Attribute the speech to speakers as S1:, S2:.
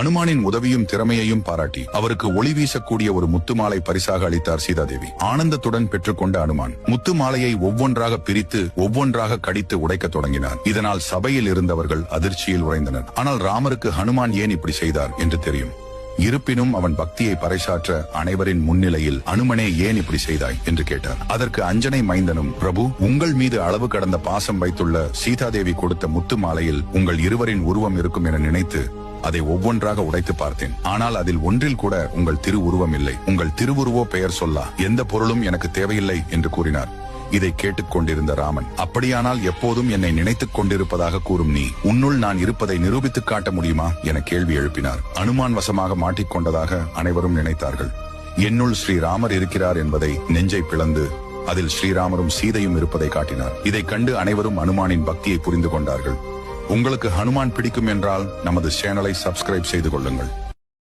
S1: அனுமானின் உதவியும் திறமையையும் பாராட்டி அவருக்கு ஒளி வீசக்கூடிய ஒரு முத்து மாலை பரிசாக அளித்தார் சீதாதேவி. ஆனந்தத்துடன் பெற்றுக்கொண்ட அனுமான் முத்து மாலையை ஒவ்வொன்றாக பிரித்து ஒவ்வொன்றாக கடித்து உடைக்க தொடங்கினார். இதனால் சபையில் இருந்தவர்கள் அதிர்ச்சியில் உறைந்தனர். ஆனால் ராமருக்கு ஹனுமான் ஏன் இப்படி செய்தார் என்று தெரியும். இருப்பினும் அவன் பக்தியை பறைசாற்ற அனைவரின் முன்னிலையில் அனுமனே ஏன் இப்படி செய்தாய் என்று கேட்டார். அதற்கு அஞ்சனை மைந்தனும், பிரபு, உங்கள் மீது அளவு கடந்த பாசம் வைத்துள்ள சீதாதேவி கொடுத்த முத்து மாலையில் உங்கள் இருவரின் உருவம் இருக்கும் என நினைத்து அதை ஒவ்வொன்றாக உடைத்து பார்த்தேன். ஆனால் அதில் ஒன்றில் கூட உங்கள் திருவுருவம் இல்லை. உங்கள் திருவுருவோ பெயர் சொல்லா எந்த பொருளும் எனக்கு தேவையில்லை என்று கூறினார். இதை கேட்டுக் கொண்டிருந்த ராமன், அப்படியானால் எப்போதும் என்னை நினைத்துக் கொண்டிருப்பதாக கூறும் நீ உன்னுள் நான் இருப்பதை நிரூபித்துக் காட்ட முடியுமா என கேள்வி எழுப்பினார். அனுமான் வசமாக மாட்டிக்கொண்டதாக அனைவரும் நினைத்தார்கள். என்னுள் ஸ்ரீராமர் இருக்கிறார் என்பதை நெஞ்சை பிளந்து அதில் ஸ்ரீராமரும் சீதையும் இருப்பதை காட்டினார். இதை கண்டு அனைவரும் அனுமானின் பக்தியை புரிந்து கொண்டார்கள். உங்களுக்கு ஹனுமான் பிடிக்கும் என்றால் நமது சேனலை சப்ஸ்கிரைப் செய்து கொள்ளுங்கள்.